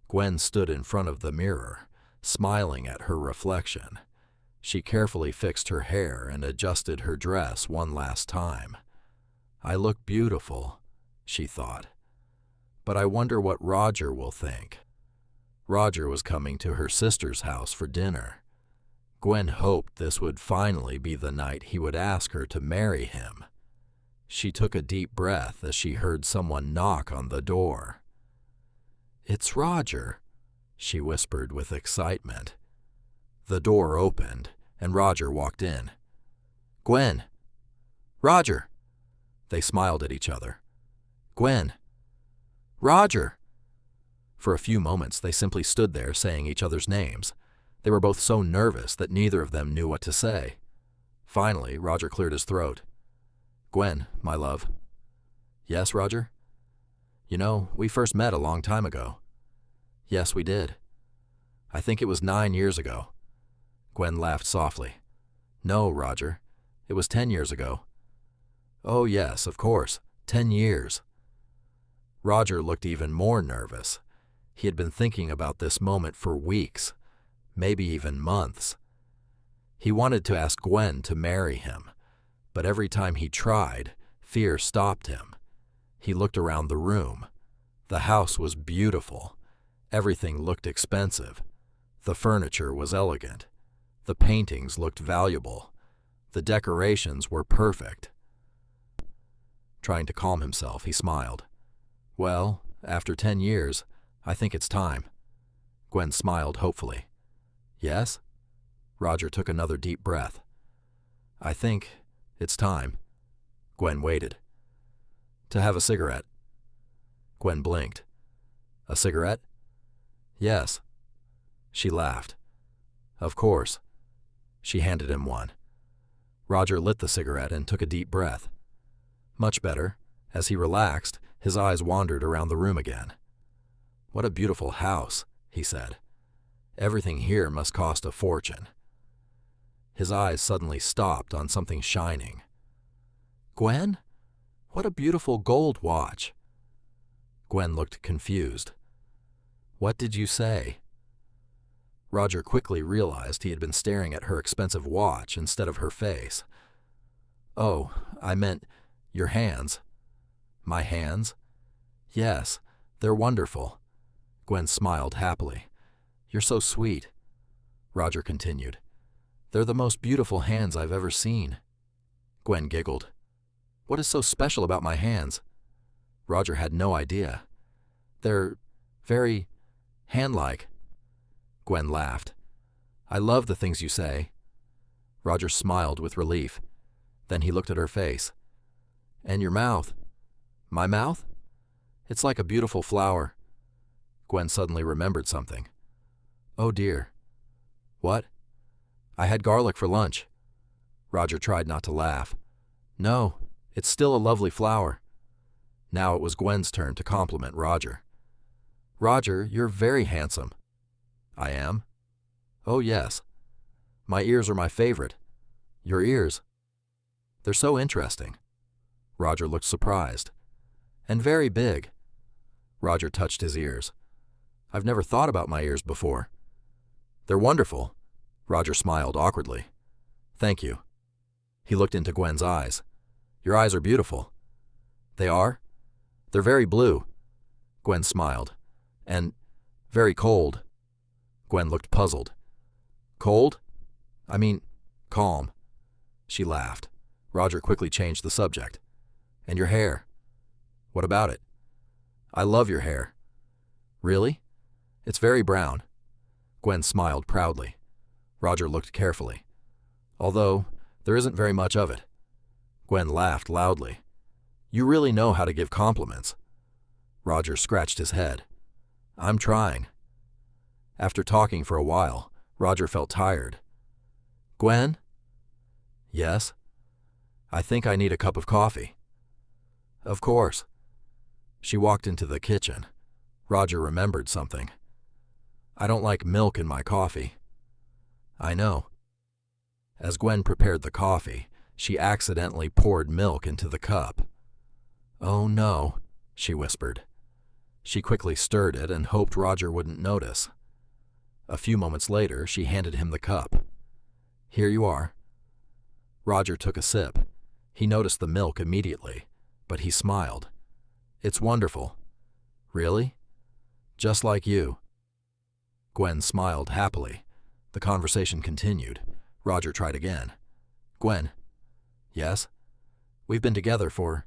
Gwen stood in front of the mirror, smiling at her reflection. She carefully fixed her hair and adjusted her dress one last time. "I look beautiful," she thought. "But I wonder what Roger will think." Roger was coming to her sister's house for dinner. Gwen hoped this would finally be the night he would ask her to marry him. She took a deep breath as she heard someone knock on the door. "It's Roger," she whispered with excitement. The door opened, and Roger walked in. "Gwen!" "Roger!" They smiled at each other. "Gwen!" "Roger!" For a few moments they simply stood there saying each other's names. They were both so nervous that neither of them knew what to say. Finally, Roger cleared his throat. "Gwen, my love." "Yes, Roger?" "You know, we first met a long time ago." "Yes, we did." "I think it was 9 years ago." Gwen laughed softly. "No, Roger. It was 10 years ago." "Oh, yes, of course. 10 years." Roger looked even more nervous. He had been thinking about this moment for weeks, maybe even months. He wanted to ask Gwen to marry him, but every time he tried, fear stopped him. He looked around the room. The house was beautiful. Everything looked expensive. The furniture was elegant. The paintings looked valuable. The decorations were perfect. Trying to calm himself, he smiled. "Well, after 10 years, I think it's time." Gwen smiled hopefully. "Yes?" Roger took another deep breath. "I think it's time." Gwen waited. "To have a cigarette." Gwen blinked. "A cigarette?" "Yes." She laughed. "Of course." She handed him one. Roger lit the cigarette and took a deep breath. Much better. As he relaxed, his eyes wandered around the room again. "What a beautiful house," he said. "Everything here must cost a fortune." His eyes suddenly stopped on something shining. "Gwen? What a beautiful gold watch." Gwen looked confused. "What did you say?" Roger quickly realized he had been staring at her expensive watch instead of her face. "Oh, I meant your hands." "My hands?" "Yes, they're wonderful." Gwen smiled happily. "You're so sweet." Roger continued. "They're the most beautiful hands I've ever seen." Gwen giggled. "What is so special about my hands?" Roger had no idea. "They're very hand-like." Gwen laughed. "I love the things you say." Roger smiled with relief. Then he looked at her face. "And your mouth." "My mouth?" "It's like a beautiful flower." Gwen suddenly remembered something. "Oh dear." "What?" "I had garlic for lunch." Roger tried not to laugh. "No, it's still a lovely flower." Now it was Gwen's turn to compliment Roger. "Roger, you're very handsome." "I am?" "Oh, yes." "My ears are my favorite." "Your ears?" "They're so interesting." Roger looked surprised. "And very big." Roger touched his ears. "I've never thought about my ears before." "They're wonderful." Roger smiled awkwardly. "Thank you." He looked into Gwen's eyes. "Your eyes are beautiful." "They are?" "They're very blue." Gwen smiled. "And very cold." Gwen looked puzzled. "Cold? I mean, calm." She laughed. Roger quickly changed the subject. "And your hair?" "What about it?" "I love your hair." "Really?" "It's very brown." Gwen smiled proudly. Roger looked carefully. "Although, there isn't very much of it." Gwen laughed loudly. "You really know how to give compliments." Roger scratched his head. "I'm trying." After talking for a while, Roger felt tired. "Gwen?" "Yes?" "I think I need a cup of coffee." "Of course." She walked into the kitchen. Roger remembered something. "I don't like milk in my coffee." "I know." As Gwen prepared the coffee, she accidentally poured milk into the cup. "Oh no," she whispered. She quickly stirred it and hoped Roger wouldn't notice. A few moments later, she handed him the cup. "Here you are." Roger took a sip. He noticed the milk immediately, but he smiled. "It's wonderful." "Really?" "Just like you." Gwen smiled happily. The conversation continued. Roger tried again. "Gwen." "Yes?" "We've been together for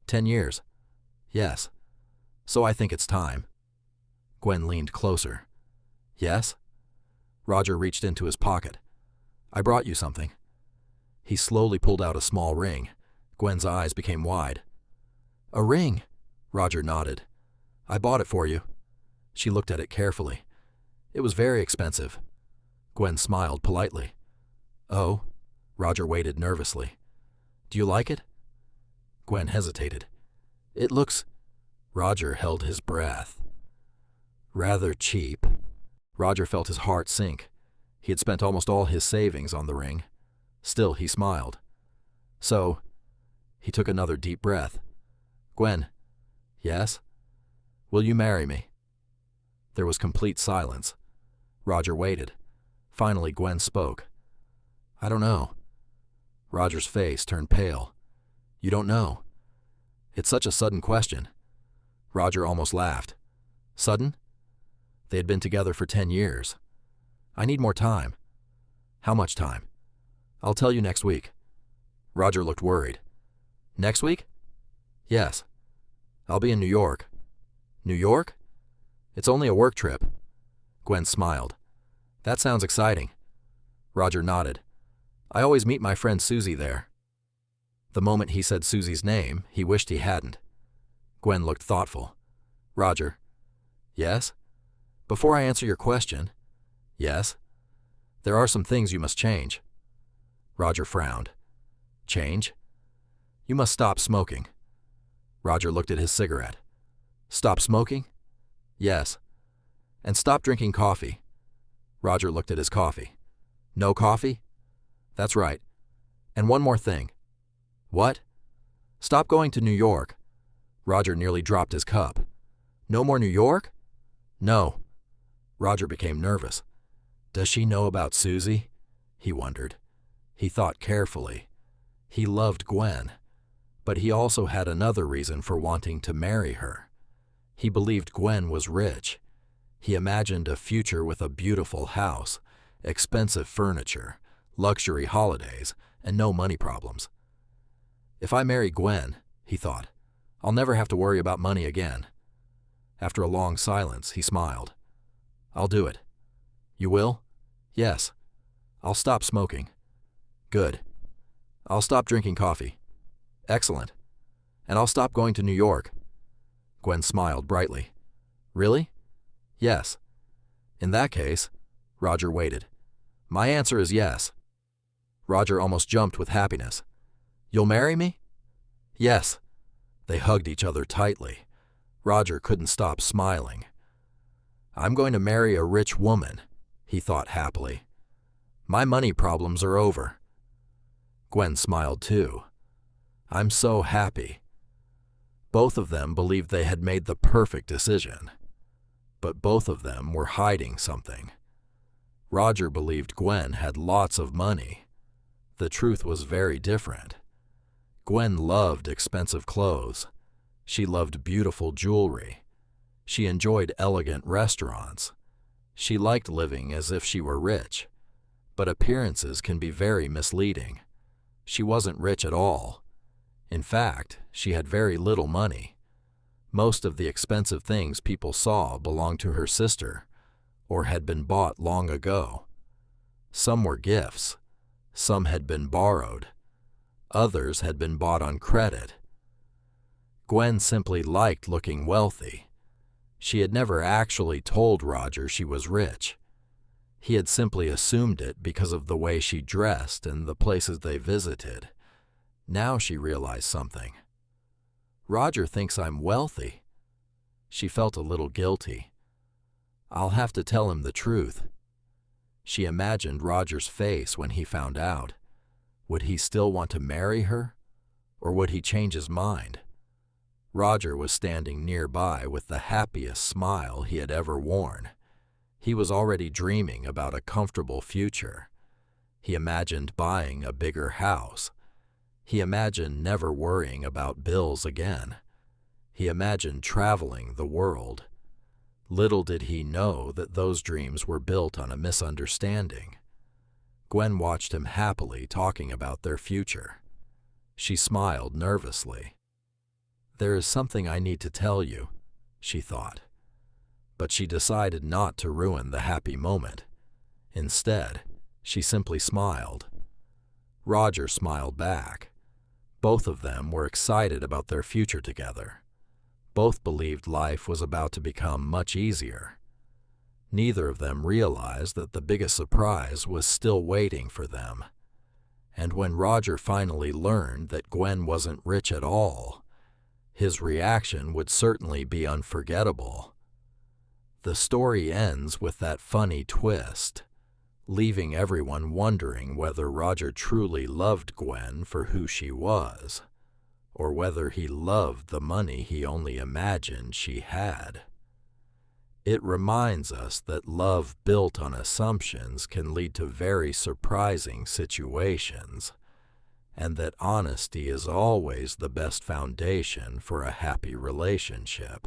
10 years. "Yes." "So I think it's time." Gwen leaned closer. "Yes?" Roger reached into his pocket. "I brought you something." He slowly pulled out a small ring. Gwen's eyes became wide. "A ring?" Roger nodded. "I bought it for you." She looked at it carefully. "It was very expensive." Gwen smiled politely. "Oh?" Roger waited nervously. "Do you like it?" Gwen hesitated. "It looks—" Roger held his breath. "Rather cheap." Roger felt his heart sink. He had spent almost all his savings on the ring. Still, he smiled. "So—" He took another deep breath. "Gwen." "Yes?" "Will you marry me?" There was complete silence. Roger waited. Finally, Gwen spoke. "I don't know." Roger's face turned pale. "You don't know?" "It's such a sudden question." Roger almost laughed. "Sudden?" They had been together for 10 years. "I need more time." "How much time?" "I'll tell you next week." Roger looked worried. "Next week?" "Yes. I'll be in New York." "New York?" "It's only a work trip." Gwen smiled. "That sounds exciting." Roger nodded. "I always meet my friend Susie there." The moment he said Susie's name, he wished he hadn't. Gwen looked thoughtful. "Roger." "Yes?" "Before I answer your question—" "Yes?" "There are some things you must change." Roger frowned. "Change?" "You must stop smoking." Roger looked at his cigarette. "Stop smoking?" "Yes." "And stop drinking coffee." Roger looked at his coffee. "No coffee?" "That's right. And one more thing." "What?" "Stop going to New York." Roger nearly dropped his cup. "No more New York?" "No." Roger became nervous. Does she know about Susie? He wondered. He thought carefully. He loved Gwen, but he also had another reason for wanting to marry her. He believed Gwen was rich. He imagined a future with a beautiful house, expensive furniture, luxury holidays, and no money problems. If I marry Gwen, he thought, I'll never have to worry about money again. After a long silence, he smiled. I'll do it. You will? Yes. I'll stop smoking. Good. I'll stop drinking coffee. Excellent. And I'll stop going to New York. Gwen smiled brightly. Really? Yes. In that case, Roger waited. My answer is yes. Roger almost jumped with happiness. You'll marry me? Yes. They hugged each other tightly. Roger couldn't stop smiling. I'm going to marry a rich woman, he thought happily. My money problems are over. Gwen smiled too. I'm so happy. Both of them believed they had made the perfect decision. But both of them were hiding something. Roger believed Gwen had lots of money. The truth was very different. Gwen loved expensive clothes. She loved beautiful jewelry. She enjoyed elegant restaurants. She liked living as if she were rich. But appearances can be very misleading. She wasn't rich at all. In fact, she had very little money. Most of the expensive things people saw belonged to her sister, or had been bought long ago. Some were gifts. Some had been borrowed. Others had been bought on credit. Gwen simply liked looking wealthy. She had never actually told Roger she was rich. He had simply assumed it because of the way she dressed and the places they visited. Now she realized something. Roger thinks I'm wealthy. She felt a little guilty. I'll have to tell him the truth. She imagined Roger's face when he found out. Would he still want to marry her? Or would he change his mind? Roger was standing nearby with the happiest smile he had ever worn. He was already dreaming about a comfortable future. He imagined buying a bigger house. He imagined never worrying about bills again. He imagined traveling the world. Little did he know that those dreams were built on a misunderstanding. Gwen watched him happily talking about their future. She smiled nervously. "There is something I need to tell you," she thought. But she decided not to ruin the happy moment. Instead, she simply smiled. Roger smiled back. Both of them were excited about their future together. Both believed life was about to become much easier. Neither of them realized that the biggest surprise was still waiting for them. And when Roger finally learned that Gwen wasn't rich at all, his reaction would certainly be unforgettable. The story ends with that funny twist, leaving everyone wondering whether Roger truly loved Gwen for who she was, or whether he loved the money he only imagined she had. It reminds us that love built on assumptions can lead to very surprising situations, and that honesty is always the best foundation for a happy relationship.